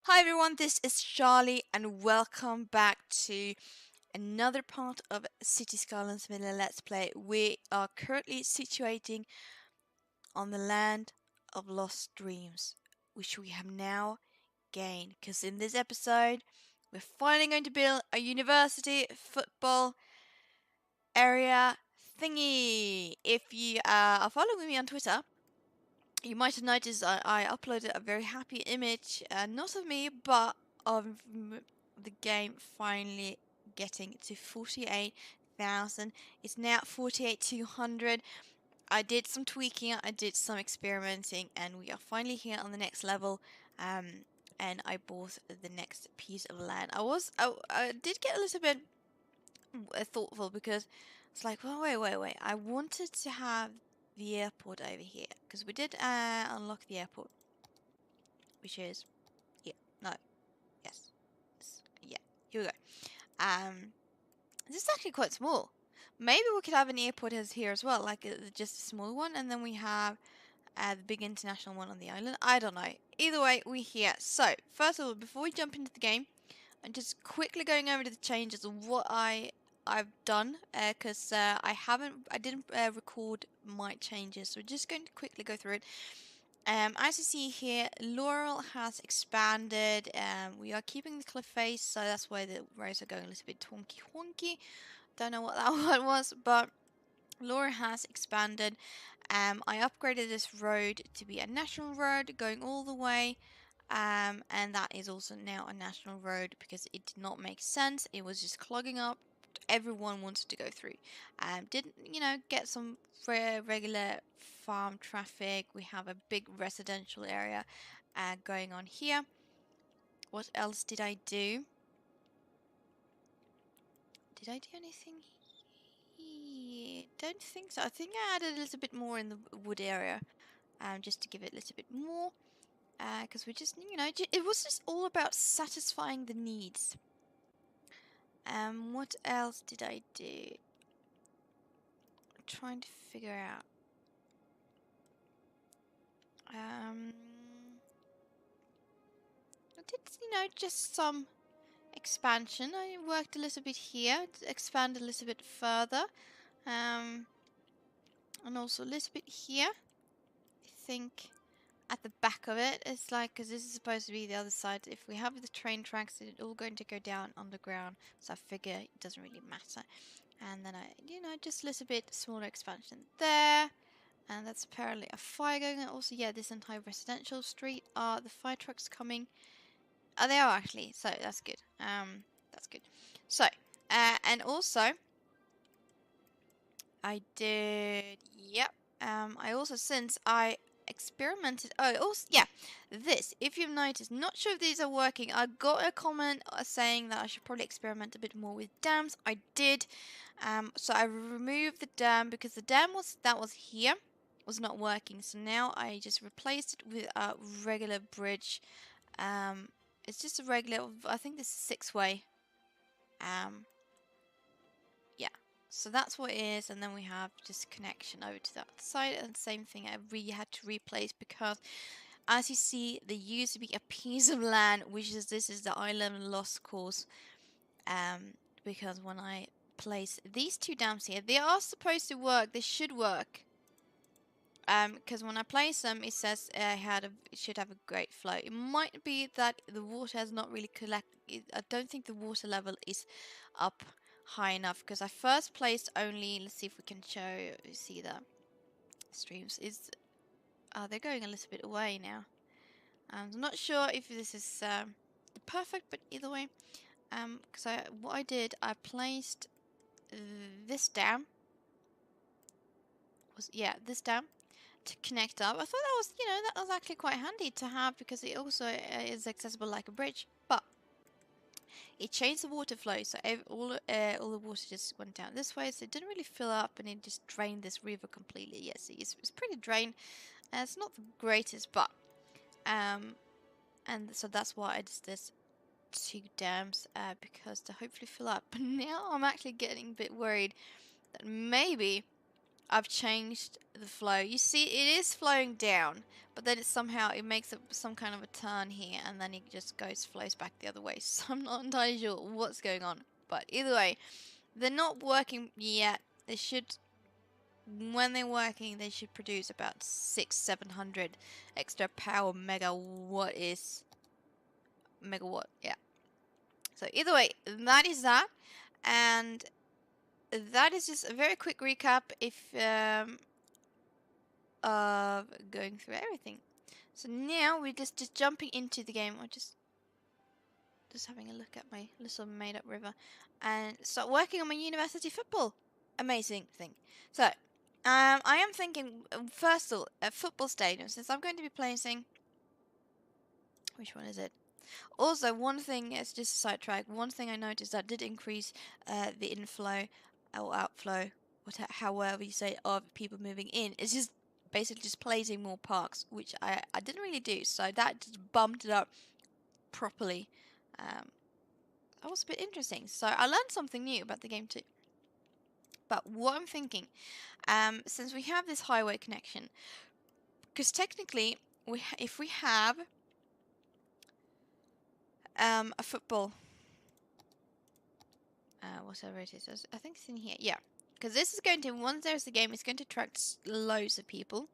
Hi everyone, this is Charlie and welcome back to another part of City Skylines Vanilla Let's Play. We are currently situating on the land of lost dreams, which we have now gained. Because in this episode, we're finally going to build a university football area thingy. If you are following me on Twitter, you might have noticed I uploaded a very happy image, not of me, but of the game finally getting to 48,000. It's now 48,200. I did some tweaking, I did some experimenting, and we are finally here on the next level. And I bought the next piece of land. I did get a little bit thoughtful because it's like, well, wait. I wanted to have the airport over here because we did unlock the airport, which is here. No, yes, yeah. Here we go. This is actually quite small. Maybe we could have an airport as here as well, like just a small one, and then we have the big international one on the island. I don't know. Either way, we're here. So first of all, before we jump into the game, I'm just quickly going over to the changes of what I've done because I didn't record my changes, so we're just going to quickly go through it. As you see here, Laurel has expanded. We are keeping the cliff face, so that's why the roads are going a little bit twonky wonky. Don't know what that one was, but Laura has expanded. I upgraded this road to be a national road going all the way. And that is also now a national road because it did not make sense. It was just clogging up. Everyone wanted to go through. Didn't get some regular farm traffic. We have a big residential area going on here. What else did I do? Did I do anything? Don't think so. I think I added a little bit more in the wood area, just to give it a little bit more. Because we just, it was just all about satisfying the needs. What else did I do? I'm trying to figure out. I did, just some expansion. I worked a little bit here, to expand a little bit further. And also a little bit here. I think at the back of it, it's like, because this is supposed to be the other side. If we have the train tracks, it's all going to go down underground. So I figure it doesn't really matter. And then I, just a little bit smaller expansion there. And that's apparently a fire going on. Also, yeah, this entire residential street. Are the fire trucks coming? Oh, they are actually. So that's good. That's good. So, and also, I did. Yep. I also, since I experimented. Oh, also, yeah. This, if you've noticed, not sure if these are working. I got a comment saying that I should probably experiment a bit more with dams. I did. So I removed the dam because the dam that was here was not working. So now I just replaced it with a regular bridge. It's just a regular. I think this is 6-way. Um, yeah. So that's what it is, and then we have just connection over to that side, and same thing I really had to replace because, as you see, there used to be a piece of land, which is this is the island lost course. Because when I place these two dams here, they are supposed to work. They should work. Because when I place them, it says it should have a great flow. It might be that the water has not really collected. I don't think the water level is up high enough because I first placed only. Let's see if we can see the streams. They're going a little bit away now. I'm not sure if this is perfect, but either way, because what I did, I placed this dam. This dam to connect up. I thought that was, that was actually quite handy to have because it also is accessible like a bridge. But it changed the water flow, so all the water just went down this way, so it didn't really fill up, and it just drained this river completely. Yes, it's pretty drained. It's not the greatest, but and so that's why I did this 2 dams because to hopefully fill up. But now I'm actually getting a bit worried that maybe I've changed the flow. You see, it is flowing down, but then it makes some kind of a turn here, and then it just flows back the other way. So I'm not entirely sure what's going on. But either way, they're not working yet. They should, when they're working, they should produce about 600-700 extra power megawatt, yeah. So either way, that is that, and that is just a very quick recap of going through everything. So now we're just jumping into the game. Or just having a look at my little made-up river and start working on my university football. Amazing thing. So I am thinking first of all a football stadium, since I'm going to be placing. Which one is it? Also, one thing is just a sidetrack. One thing I noticed that did increase the inflow or outflow, however you say, of people moving in. It's just basically just placing more parks, which I didn't really do. So that just bumped it up properly. That was a bit interesting. So I learned something new about the game too. But what I'm thinking, since we have this highway connection, because technically, if we have a football, whatever it is, I think it's in here. Yeah, because this is going to, once there's a game, it's going to attract loads of people.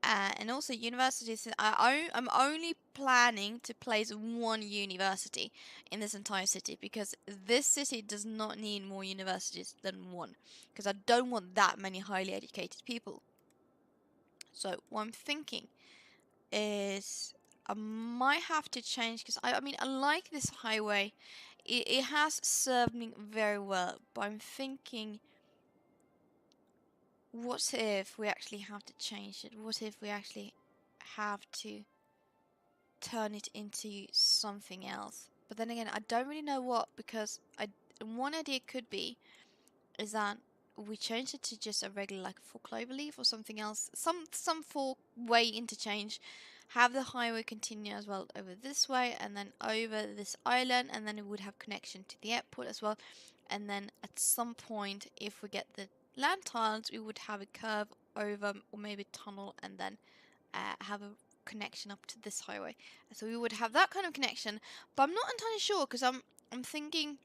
And also universities, I'm only planning to place one university in this entire city, because this city does not need more universities than one, because I don't want that many highly educated people. So what I'm thinking is I might have to change, because I mean I like this highway. It has served me very well, but I'm thinking, what if we actually have to change it? What if we actually have to turn it into something else? But then again, I don't really know what, because one idea could be is that we change it to just a regular, like, 4-cloverleaf or something else, some 4-way interchange, have the highway continue as well over this way and then over this island, and then it would have connection to the airport as well. And then at some point, if we get the land tiles, we would have a curve over, or maybe tunnel, and then have a connection up to this highway. So we would have that kind of connection, but I'm not entirely sure, because I'm thinking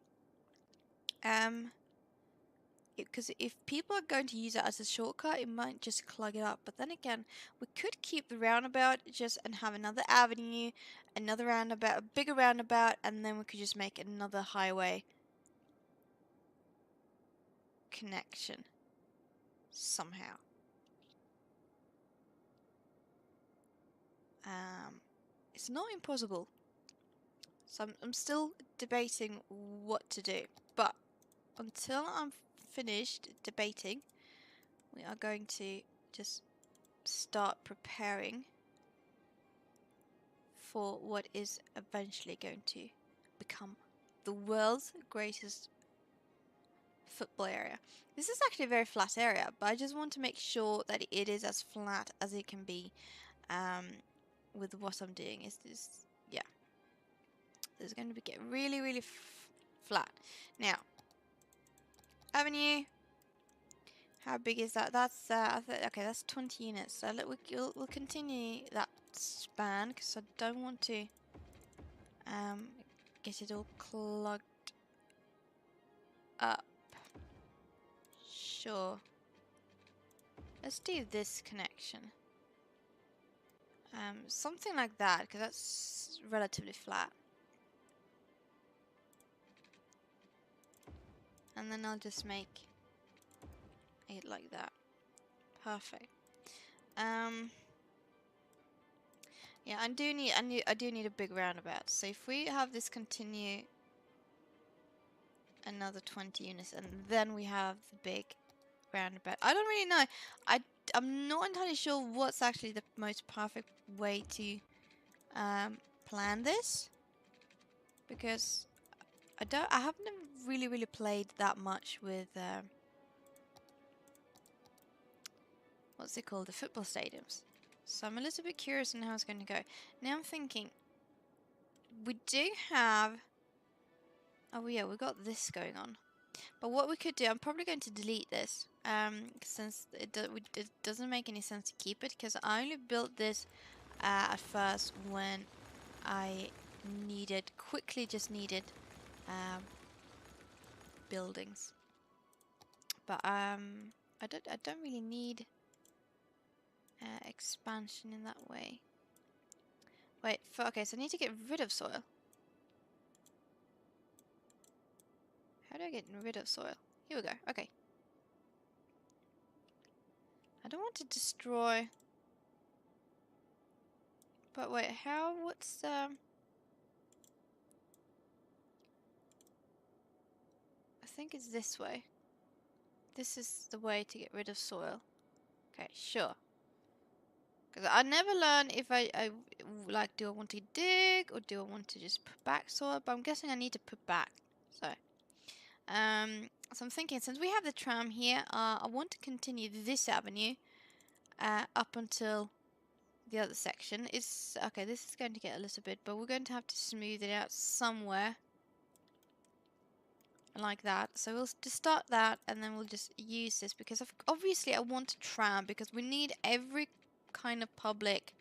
because if people are going to use it as a shortcut, it might just clog it up. But then again, we could keep the roundabout and have another avenue, another roundabout, a bigger roundabout, and then we could just make another highway connection somehow. It's not impossible. So I'm still debating what to do. But until I'm finished debating, we are going to just start preparing for what is eventually going to become the world's greatest football area. This is actually a very flat area, but I just want to make sure that it is as flat as it can be with what I'm doing. Yeah, this is going to get really flat. Now, avenue, how big is that? That's okay, that's 20 units. So we'll continue that span, because I don't want to get it all clogged up. Sure. Let's do this connection. Something like that, because that's relatively flat. And then I'll just make it like that. Perfect. Yeah, I do need a big roundabout. So if we have this continue another 20 units, and then we have the big roundabout. I don't really know. I'm not entirely sure what's actually the most perfect way to plan this, because I haven't really played that much with what's it called, the football stadiums. So I'm a little bit curious on how it's going to go. Now I'm thinking, we do have, oh yeah, we got this going on. But what we could do, I'm probably going to delete this, since it doesn't make any sense to keep it, because I only built this at first when I just needed buildings. But I don't really need expansion in that way. Wait, okay, so I need to get rid of soil. How do I get rid of soil? Here we go. Okay. I don't want to destroy. But wait, what's I think it's this way. This is the way to get rid of soil. Okay, sure. Because I never learn if I like, do I want to dig or do I want to just put back soil? But I'm guessing I need to put back. So I'm thinking, since we have the tram here, I want to continue this avenue up until the other section. It's okay. This is going to get a little bit, but we're going to have to smooth it out somewhere, like that. So we'll just start that, and then we'll just use this because obviously I want a tram because we need every kind of public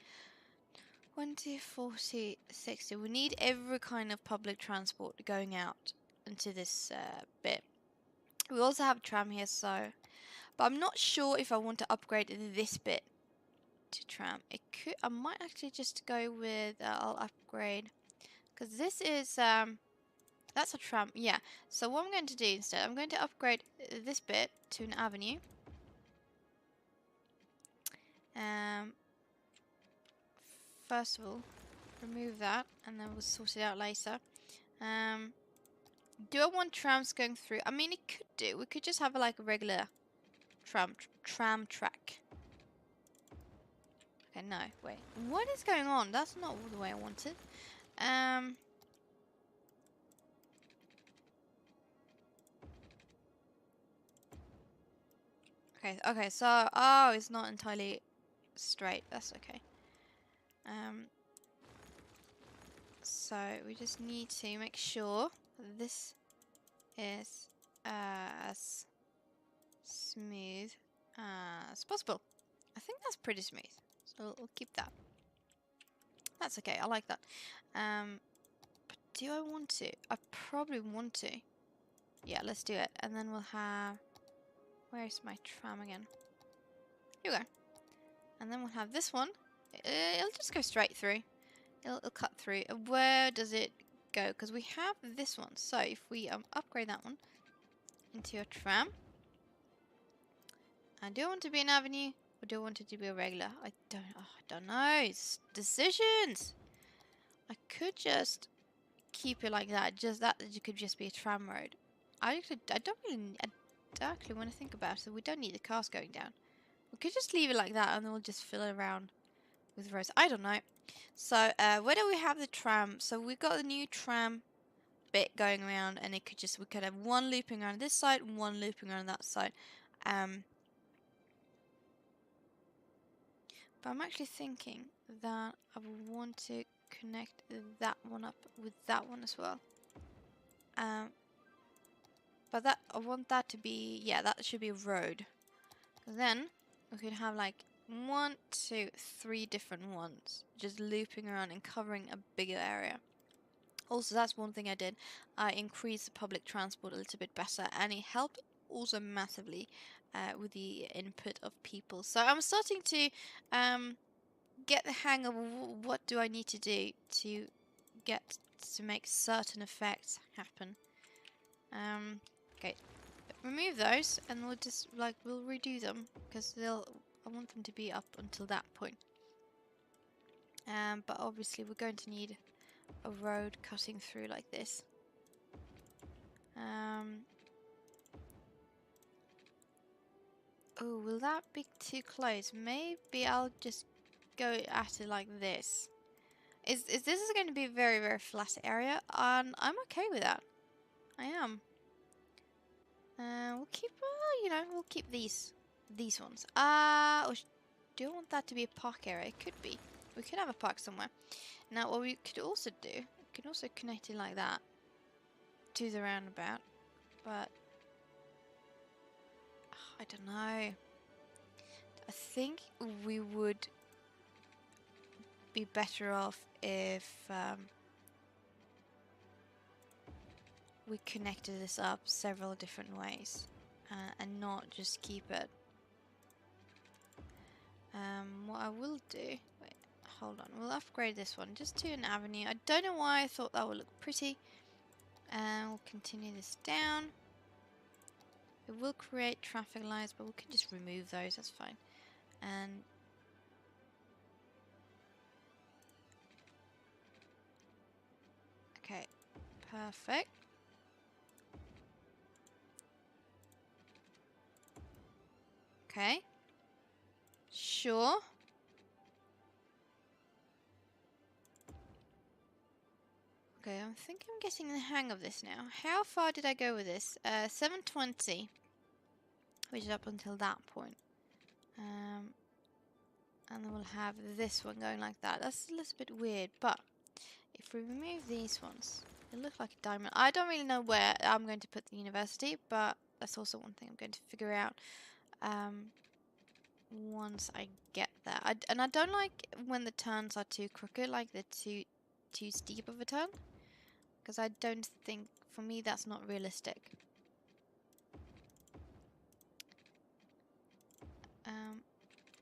20, 40, 60. We need every kind of public transport going out into this bit. We also have a tram here, so, but I'm not sure if I want to upgrade this bit to tram. I might actually just go with I'll upgrade, because this is that's a tram. Yeah, so what I'm going to do instead, I'm going to upgrade this bit to an avenue. First of all, remove that, and then we'll sort it out later. Do I want trams going through? I mean, it could do. We could just have like a regular tram track. Okay, no, wait. What is going on? That's not the way I want it. Okay, so, oh, it's not entirely straight. That's okay. So we just need to make sure this is as smooth as possible. I think that's pretty smooth, so we'll keep that. That's okay, I like that. But do I want to? I probably want to. Yeah, let's do it. And then we'll have... Where's my tram again? Here we go. And then we'll have this one. It'll just go straight through. It'll cut through. Where does it go? Because we have this one. So if we upgrade that one into a tram. And do I want to be an avenue? Or do I want it to be a regular? I don't know. It's decisions. I could just keep it like that. Just that it could just be a tram road. I don't actually want to think about it. We don't need the cars going down. We could just leave it like that, and then we'll just fill it around with roads. I don't know. So where do we have the tram? So we've got the new tram bit going around, and we could have one looping around this side and one looping around that side. But I'm actually thinking that I would want to connect that one up with that one as well. But I want that to be, yeah, that should be a road. Then we could have like 1, 2, 3 different ones just looping around and covering a bigger area. Also, that's one thing I did. I increased the public transport a little bit better, and it helped also massively with the input of people. So I'm starting to get the hang of what do I need to do to get to make certain effects happen. Okay, remove those, and we'll just we'll redo them because I want them to be up until that point. But obviously we're going to need a road cutting through like this. Oh, will that be too close? Maybe I'll just go at it like this. This is going to be a very, very flat area, and I'm okay with that. I am. We'll keep, we'll keep these ones. Or do I want that to be a park area? It could be. We could have a park somewhere. Now, what we could also do, we could also connect it like that to the roundabout. But I don't know. I think we would be better off if we connected this up several different ways and not just keep it. What I will do, wait, hold on, we'll upgrade this one just to an avenue. I don't know why I thought that would look pretty. And we'll continue this down. It will create traffic lights, but we can just remove those, that's fine. And okay, perfect. Okay. Sure. Okay, I think I'm getting the hang of this now. How far did I go with this? 720. Which is up until that point. And then we'll have this one going like that. That's a little bit weird, but if we remove these ones, it looks like a diamond. I don't really know where I'm going to put the university, but that's also one thing I'm going to figure out once I get there. And I don't like when the turns are too crooked, like they're too steep of a turn, because I don't think, for me, that's not realistic.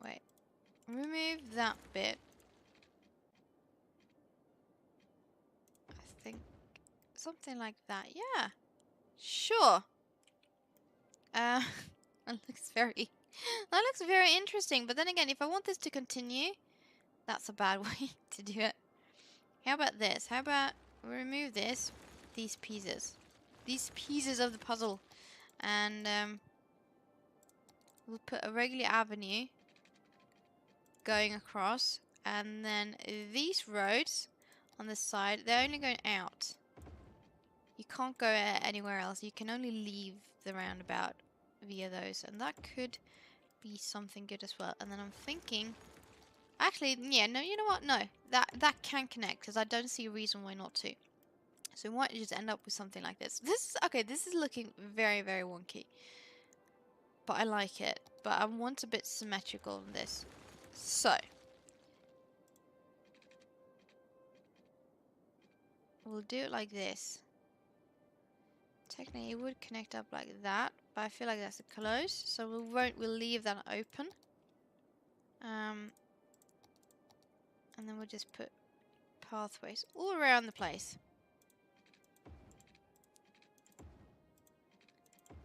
Wait, remove that bit. I think something like that. Yeah, sure. That looks very that looks very interesting. But then again, if I want this to continue, that's a bad way to do it. How about this? How about we remove these pieces of the puzzle, and we'll put a regular avenue going across, and then these roads on the side, they're only going out. You can't go anywhere else. You can only leave the roundabout via those, and that could be something good as well. And then I'm thinking, actually, yeah, no, you know what? No, that can connect, because I don't see a reason why not to. So we might just end up with something like this. This is looking very, very wonky, but I like it. But I want a bit symmetrical in this. So we'll do it like this. Technically, it would connect up like that, but I feel like that's a close, so we'll leave that open. And then we'll just put pathways all around the place.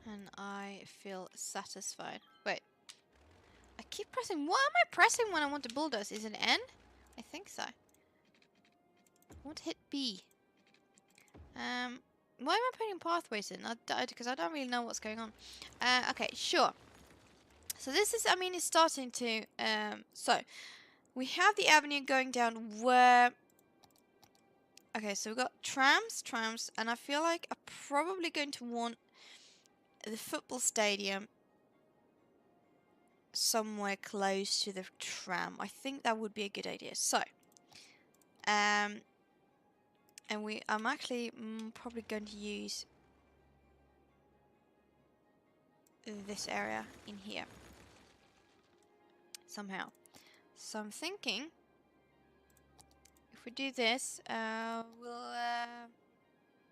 And I feel satisfied. Wait. I keep pressing. What am I pressing when I want to bulldoze? Is it N? I think so. I want to hit B. Why am I putting pathways in? Because I don't really know what's going on. Okay, sure. So this is, I mean, it's starting to, so we have the avenue going down where, okay, so we've got trams, and I feel like I'm probably going to want the football stadium somewhere close to the tram. I think that would be a good idea. So, and I'm actually probably going to use this area in here somehow. So I'm thinking, if we do this, we'll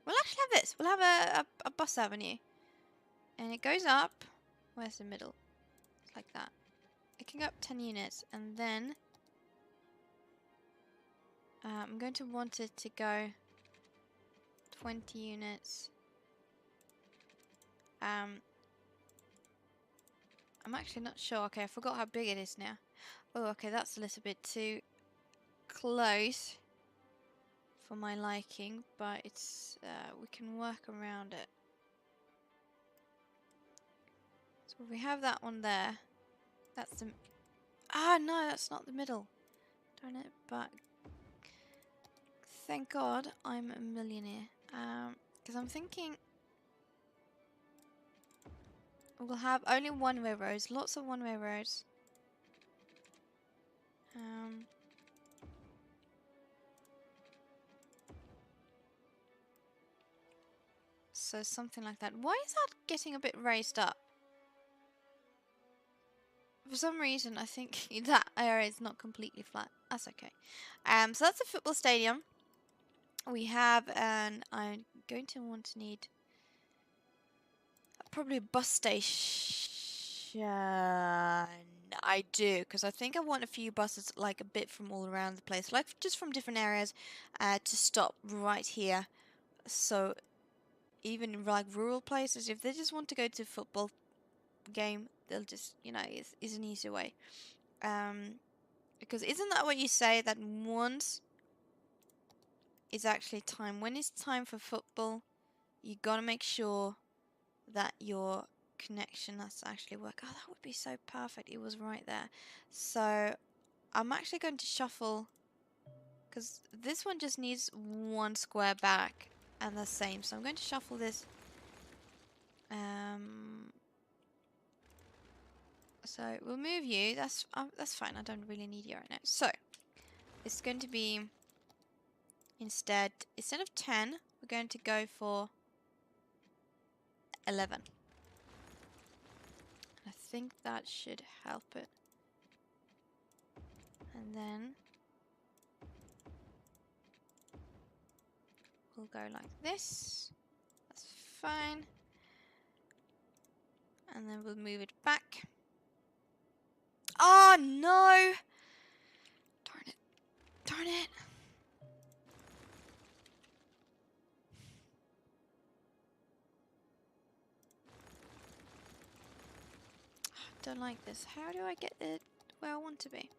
actually have this. We'll have a bus avenue, and it goes up. Where's the middle? It's like that. It can go up 10 units, and then I'm going to want it to go 20 units. I'm actually not sure. Okay, I forgot how big it is now. Oh, okay, that's a little bit too close for my liking, but it's we can work around it. So we have that one there. That's the... Ah, no, that's not the middle. Darn it, but... Thank God I'm a millionaire. Because I'm thinking... We'll have only one-way roads. Lots of one-way roads. So something like that. Why is that getting a bit raised up? For some reason, I think that area is not completely flat. That's okay. So that's a football stadium. We have an... I'm going to want to need... probably a bus station. I do, because I think I want a few buses, like a bit from all around the place, like just from different areas, to stop right here. So even in like rural places, if they just want to go to a football game, they'll just, you know, it's an easy way. Because isn't that what you say, that once is actually time? When it's time for football, you gotta make sure that your connection has actually work. Oh, that would be so perfect. It was right there. So I'm actually going to shuffle, because this one just needs one square back and the same. So I'm going to shuffle this. So we'll move you. That's fine. I don't really need you right now. So it's going to be instead of 10, we're going to go for 11. I think that should help it. And then we'll go like this. That's fine. And then we'll move it back. Oh no! Darn it. Darn it. Don't like this. How do I get it where I want to be?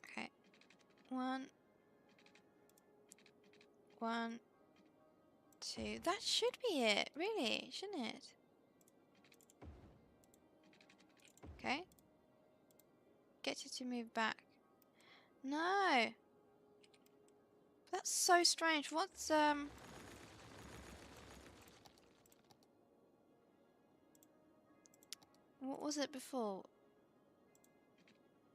Okay. One, 2. That should be it, really, shouldn't it? Okay. Get you to move back. No. That's so strange. What's what was it before?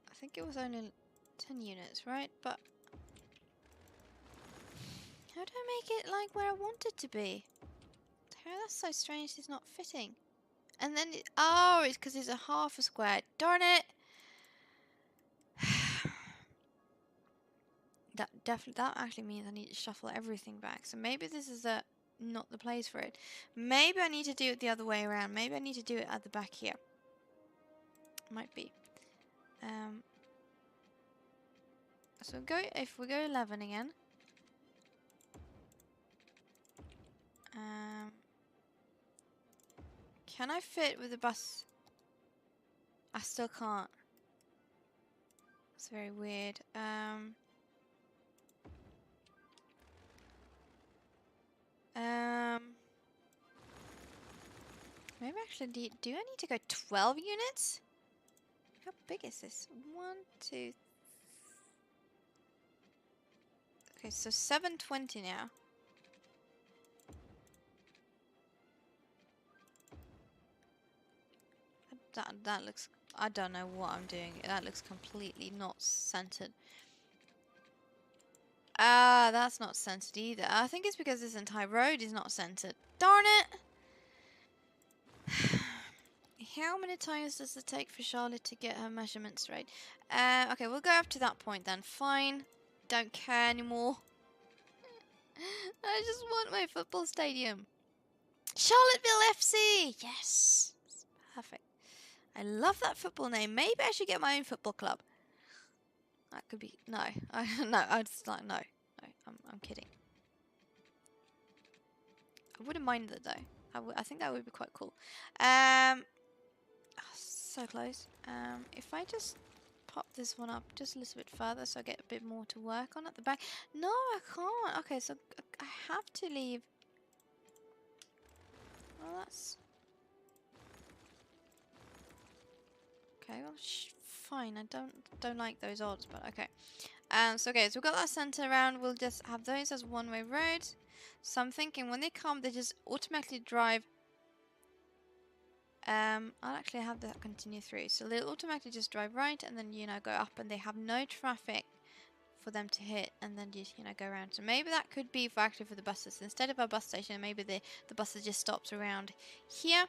I think it was only 10 units, right? But how do I make it like where I want it to be? That's so strange. It's not fitting. And then oh, it's because it's a half a square. Darn it! That actually means I need to shuffle everything back. So maybe this is not the place for it. Maybe I need to do it the other way around. Maybe I need to do it at the back here. Might be. So if we go 11 again. Can I fit with the bus? I still can't. It's very weird. Maybe actually do I need to go 12 units? How big is this? 1, 2. Okay, so 720 now. That looks... I don't know what I'm doing. That looks completely not centered. Ah, that's not centered either. I think it's because this entire road is not centered. Darn it! How many times does it take for Charlotte to get her measurements right? Okay, we'll go up to that point then. Fine. Don't care anymore. I just want my football stadium. Charlottesville FC! Yes! Perfect. I love that football name. Maybe I should get my own football club. That could be... No. No, I'd just like... No. No, I'm kidding. I wouldn't mind it though. I think that would be quite cool. So close. If I just pop this one up just a little bit further so I get a bit more to work on at the back. No, I can't. Okay, so I have to leave. Well, that's... Okay, well, fine. I don't like those odds, but okay. So we've got that center around. We'll just have those as one-way roads. So I'm thinking when they come, they just automatically drive. I'll actually have that continue through. So they'll automatically just drive right and then, you know, go up, and they have no traffic for them to hit and then just, you know, go around. So maybe that could be actually for the buses. Instead of a bus station, maybe the buses just stops around here.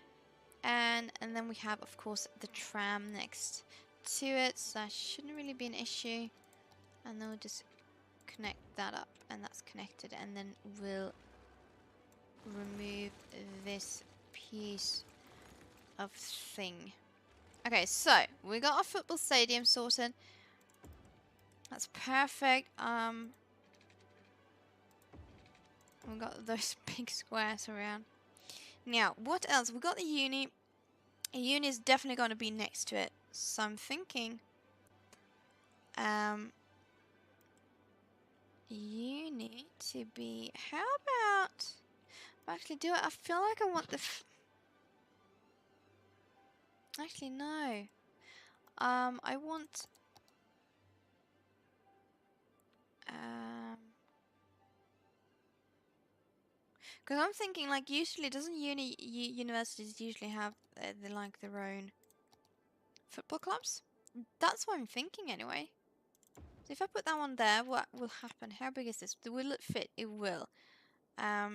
And then we have, of course, the tram next to it. So that shouldn't really be an issue. And then we'll just connect that up, and that's connected. And then we'll remove this piece of thing. Okay, so we got our football stadium sorted. That's perfect. We got those big squares around. Now, what else? We got the uni. A uni is definitely going to be next to it. So I'm thinking, uni to be. How about? Actually, do it. I feel like I want the. Actually, no. I want. Because I'm thinking, like, usually doesn't universities usually have like their own football clubs? That's what I'm thinking anyway. So if I put that one there, what will happen? How big is this? Will it fit? It will. I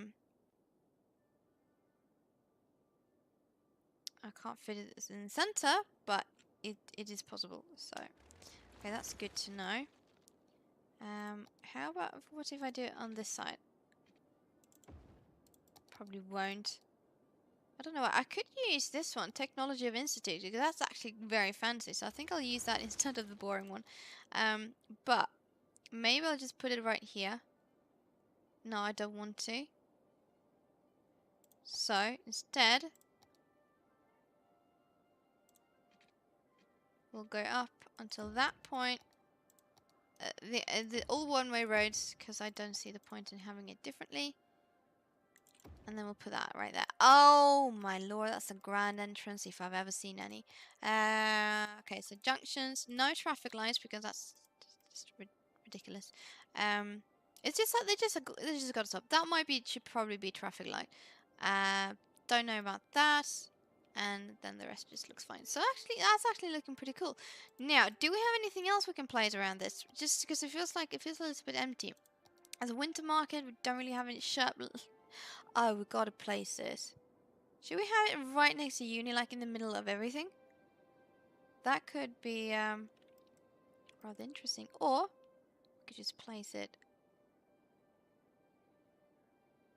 can't fit it in the center, but it is possible. So, okay, that's good to know. How about, what if I do it on this side? Probably won't. I don't know. I could use this one, Technology of Institute, because that's actually very fancy. So I think I'll use that instead of the boring one. But maybe I'll just put it right here. No, I don't want to. So instead, we'll go up until that point. The all one-way roads, because I don't see the point in having it differently. And then we'll put that right there. Oh my lord, that's a grand entrance if I've ever seen any. Okay, so junctions, no traffic lights because that's just ridiculous. It's just that they just got to stop. That should probably be traffic light. Don't know about that. And then the rest just looks fine. So actually, that's actually looking pretty cool. Now, do we have anything else we can place around this? Just because it feels a little bit empty. As a winter market, we don't really have any shop. Oh, we've got to place this. Should we have it right next to uni, like in the middle of everything? That could be rather interesting. Or we could just place it.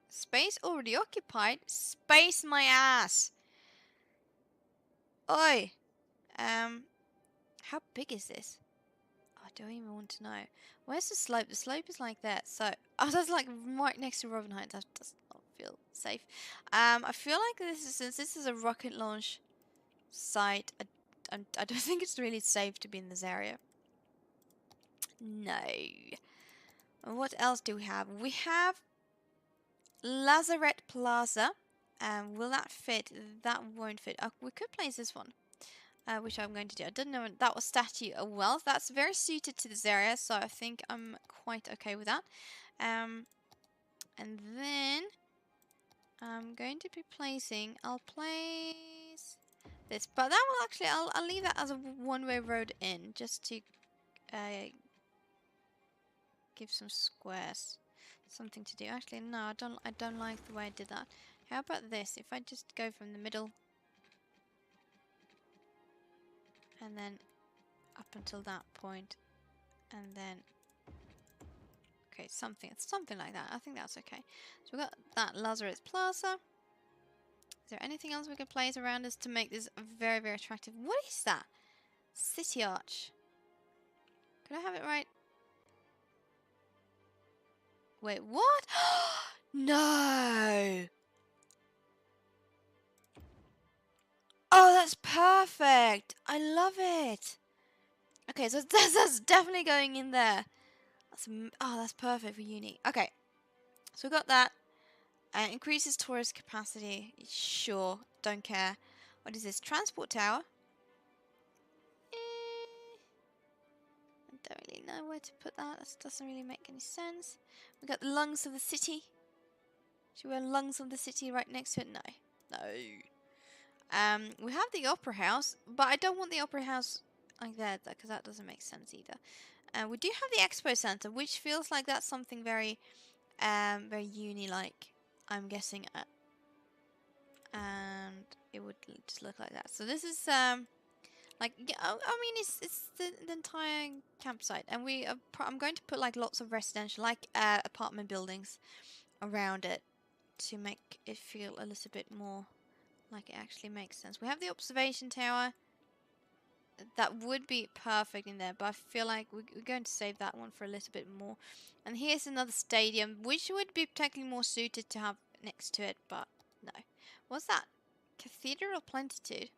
Space already occupied? Space my ass! Oi! How big is this? Oh, I don't even want to know. Where's the slope? The slope is like that. So, oh, that's like right next to Robin Heights. That does not feel safe. I feel like since this is a rocket launch site, I don't think it's really safe to be in this area. No. What else do we have? We have Lazarette Plaza. Will that fit? That won't fit. We could place this one. Which I'm going to do. I didn't know that was Statue of Wealth. That's very suited to this area, so I think I'm quite okay with that. And then I'm going to be placing. I'll place this, but that will actually. I'll leave that as a one-way road in, just to give some squares something to do. Actually, no, I don't like the way I did that. How about this? If I just go from the middle. And then up until that point, and then something like that. I think that's okay. So we've got that Lazarus Plaza. Is there anything else we can place around us to make this very, very attractive? What is that? City Arch. Could I have it right? Wait, what? No! Oh, that's perfect! I love it! Okay, so that's definitely going in there. That's perfect for uni. Okay, so we got that. Increases tourist capacity. Sure, don't care. What is this? Transport tower? I don't really know where to put that. That doesn't really make any sense. We got the lungs of the city. Should we have lungs of the city right next to it? No. We have the opera house, but I don't want the opera house like that because that doesn't make sense either. And we do have the expo center, which feels like that's something very, very uni-like, I'm guessing. And it would just look like that. So this is like, yeah, I mean, it's the entire campsite, and I'm going to put like lots of residential, like apartment buildings around it to make it feel a little bit more like it actually makes sense. We have the observation tower. That would be perfect in there, but I feel like we're going to save that one for a little bit more. And here's another stadium, which would be technically more suited to have next to it, but no. What's that? Cathedral Plentitude.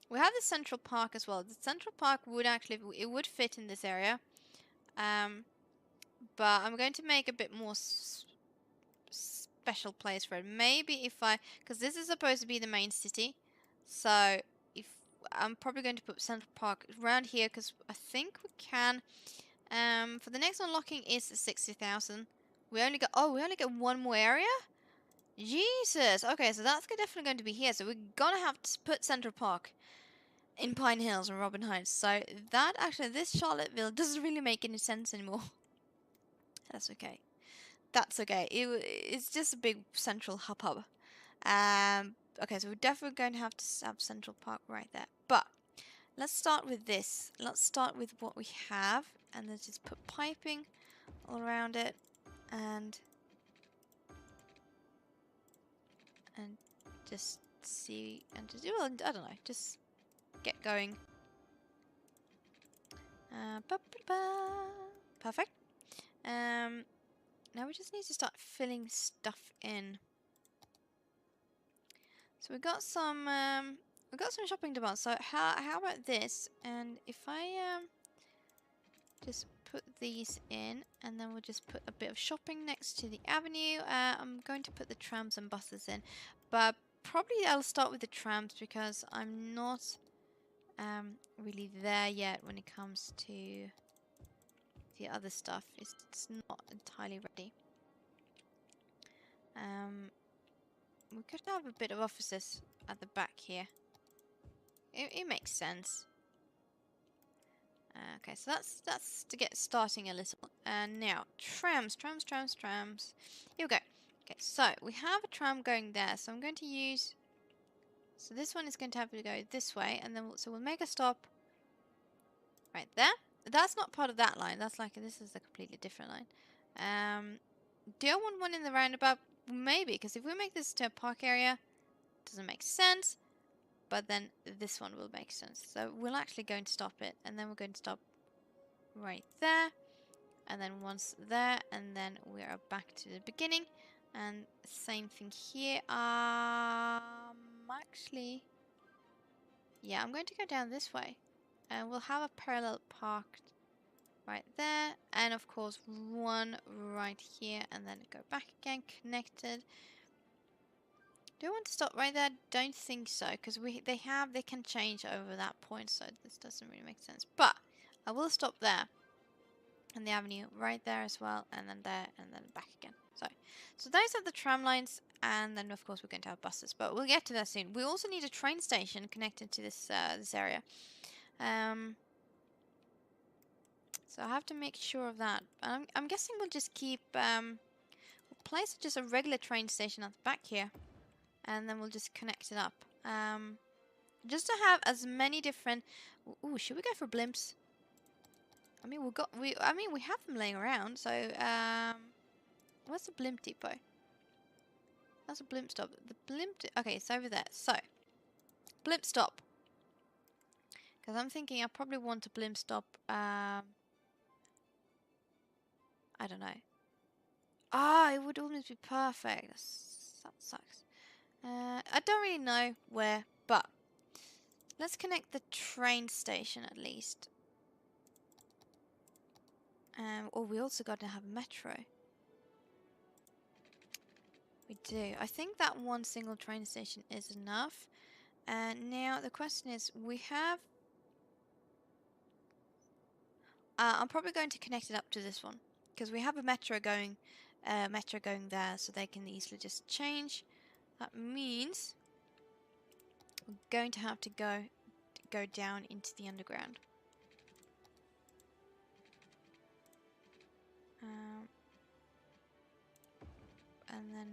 We have the Central Park as well. The Central Park would actually, it would fit in this area. But I'm going to make a bit more special place for it. Maybe if because this is supposed to be the main city. So if I'm probably going to put Central Park around here, because I think we can. For the next unlocking is 60,000. We only get one more area. Jesus. Okay, so that's definitely going to be here. So we're gonna have to put Central Park in Pine Hills and Robin Heights. So that actually, this Charlottesville doesn't really make any sense anymore. That's okay. That's okay. It's just a big central hub. Okay, so we're definitely going to have Central Park right there. But let's start with this. Let's start with what we have, and let's just put piping all around it, and just see, and just, well, I don't know, just get going. Perfect. Now we just need to start filling stuff in. So we got some shopping demands. So how about this? And if I just put these in, and then we'll just put a bit of shopping next to the avenue. I'm going to put the trams and buses in, but probably I'll start with the trams because I'm not really there yet when it comes to the other stuff. It's not entirely ready. We could have a bit of offices at the back here. It makes sense. Okay, so that's to get starting a little. And now trams. Here we go. Okay, so we have a tram going there. So I'm going to use. So this one is going to have to go this way, and then we'll make a stop right there. That's not part of that line. That's like, this is a completely different line. Do I want one in the roundabout? Maybe, because if we make this to a park area, it doesn't make sense. But then this one will make sense. So we're actually going to stop it, and then we're going to stop right there, and then once there, and then we are back to the beginning. And same thing here. Actually, yeah, I'm going to go down this way, and we'll have a parallel parked right there, and of course one right here, and then go back again, connected. Do I want to stop right there? Don't think so, because they can change over that point, so this doesn't really make sense. But I will stop there, and the avenue right there as well, and then there, and then back again. So those are the tram lines, and then of course we're going to have buses, but we'll get to that soon. We also need a train station connected to this this area. So I have to make sure of that. I'm guessing we'll just keep we'll place just a regular train station at the back here, and then we'll just connect it up. Just to have as many different. Ooh, should we go for blimps? I mean, we have them laying around. So what's the blimp depot? That's a blimp stop. The blimp. Okay, it's over there. So blimp stop. Because I'm thinking I probably want a blimp stop. I don't know. It would almost be perfect. That sucks. I don't really know where, but let's connect the train station at least. We also got to have metro. We do. I think that one single train station is enough. And now the question is, we have. I'm probably going to connect it up to this one because we have a metro going there, so they can easily just change. That means we're going to have to go down into the underground. And then,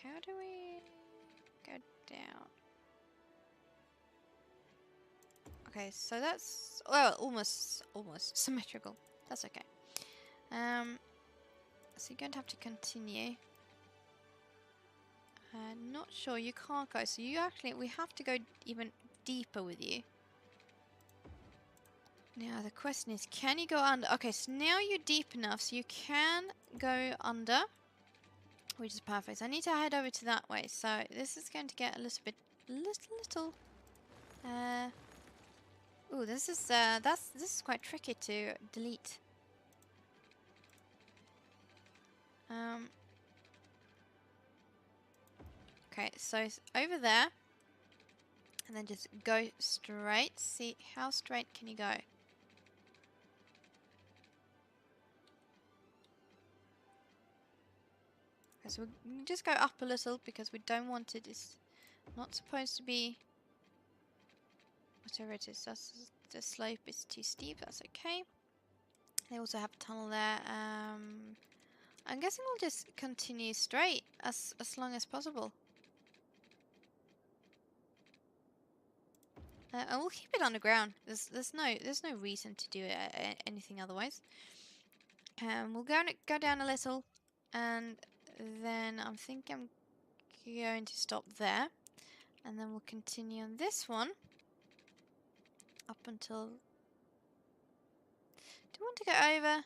how do we go down? Okay, so that's, well, almost symmetrical. That's okay. So you're going to have to continue. Not sure, you can't go. So you actually, we have to go even deeper with you. Now the question is, can you go under? Okay, so now you're deep enough, so you can go under, which is perfect. So I need to head over to that way. So this is going to get a little bit, little. Oh, this is quite tricky to delete. Okay, so it's over there, and then just go straight. See how straight can you go? Okay, so we just go up a little because we don't want it. It's not supposed to be. Whatever it is, the slope is too steep. That's okay. They also have a tunnel there. I'm guessing we'll just continue straight as long as possible. And we'll keep it underground. There's no reason to do anything otherwise. We'll go down a little, and then I think I'm going to stop there, and then we'll continue on this one up until. Do you want to go over?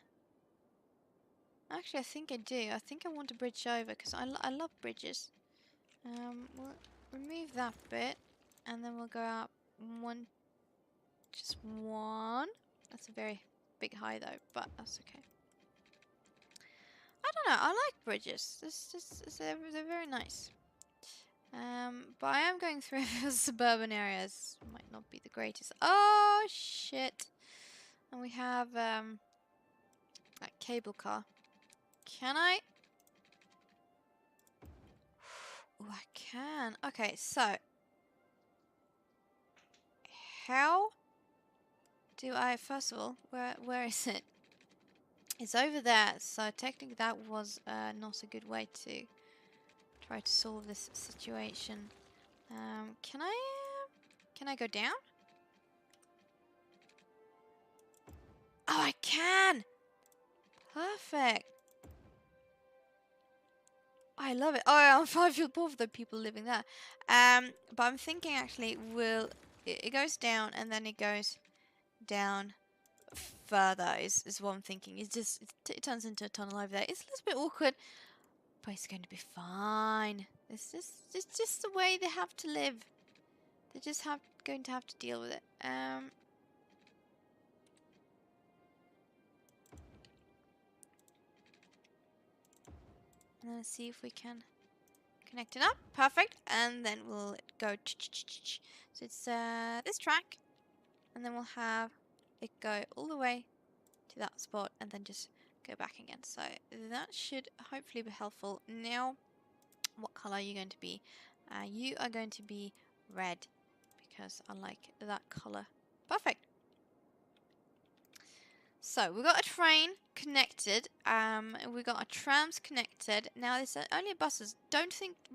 Actually, I think I do. I think I want to bridge over because I love bridges. We'll remove that bit, and then we'll go up just one. That's a very big high though, but that's okay. I don't know. I like bridges. They're very nice. But I am going through suburban areas. Might not be the greatest. Oh shit! And we have that cable car. Can I? Oh, I can. Okay, so how do I? First of all, where is it? It's over there. So technically, that was not a good way to try to solve this situation. Can I go down? Oh, I can! Perfect. I love it. Oh, I feel poor for the people living there. But I'm thinking actually, it goes down and then it goes down further. Is what I'm thinking. It's just it turns into a tunnel over there. It's a little bit awkward, but it's going to be fine. It's just the way they have to live. They just going to have to deal with it. And let's see if we can connect it up. Perfect. And then we'll go. So it's this track, and then we'll have it go all the way to that spot, and then just go back again. So that should hopefully be helpful. Now, what color are you going to be? You are going to be red because I like that color. Perfect. So we got a train connected. We got a trams connected. Now there's only buses.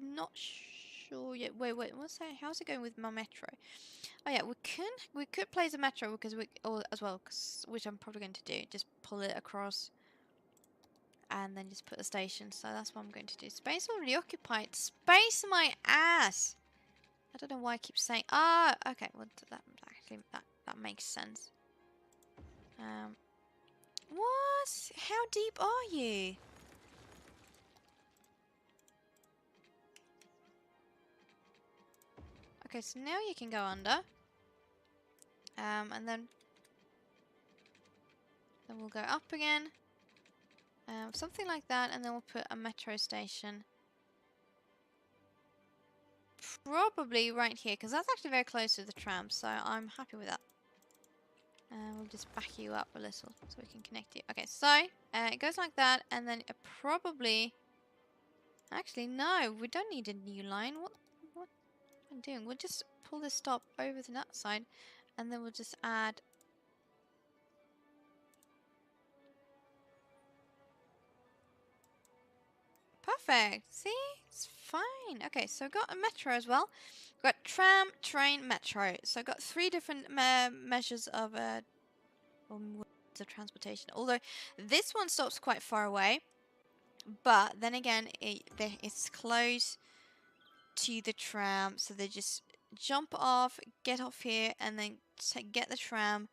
Not sure yet. Wait. What's that? How's it going with my metro? Oh yeah, we could place a metro because as well, which I'm probably going to do. Just pull it across, and then just put a station. So that's what I'm going to do. Space already occupied. Space my ass. I don't know why I keep saying. Ah, okay. Well, that makes sense. What? How deep are you? Okay, so now you can go under. And then we'll go up again. Something like that, and then we'll put a metro station. Probably right here, because that's actually very close to the tram, so I'm happy with that. We'll just back you up a little so we can connect you. Okay, so it goes like that, and then it probably. Actually, no, we don't need a new line. What am I doing? We'll just pull this stop over to that side, and then we'll just add. Perfect. See? It's fine. Okay, so got a metro as well. Got tram, train, metro. So got three different measures of the transportation. Although this one stops quite far away, but then again, it's close to the tram, so they just jump off, get off here, and then get the tram,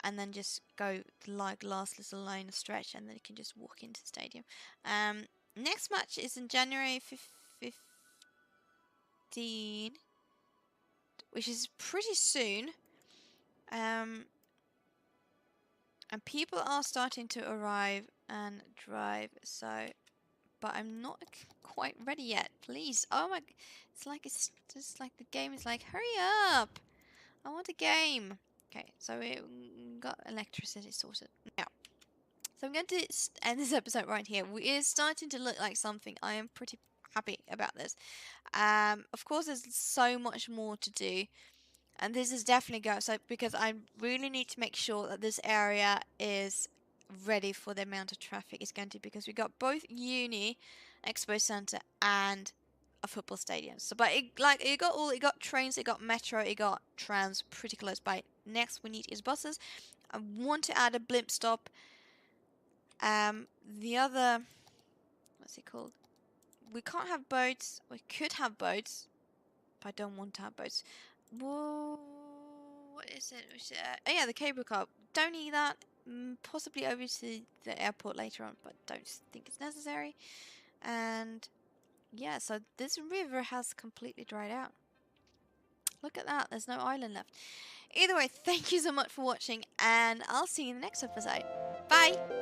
and then just go like last little line of stretch, and then you can just walk into the stadium. Next match is in January 15, which is pretty soon. And people are starting to arrive and drive, so but I'm not quite ready yet. Please. Oh my, it's just like the game is like, hurry up. I want a game. Okay, so we got electricity sorted. Now, so I'm going to end this episode right here. We're starting to look like something. I am pretty happy about this. Of course, there's so much more to do. And this is definitely going, so because I really need to make sure that this area is ready for the amount of traffic it's going to, because we got both uni, expo center, and a football stadium. So, but it got trains, it got metro, it got trams pretty close by. Next, we need is buses. I want to add a blimp stop. The other, what's it called? We can't have boats. We could have boats, but I don't want to have boats. Whoa, what is it? Oh yeah, the cable car. Don't need that. Possibly over to the airport later on, but don't think it's necessary. And yeah, so this river has completely dried out. Look at that. There's no island left. Either way, thank you so much for watching, and I'll see you in the next episode. Bye!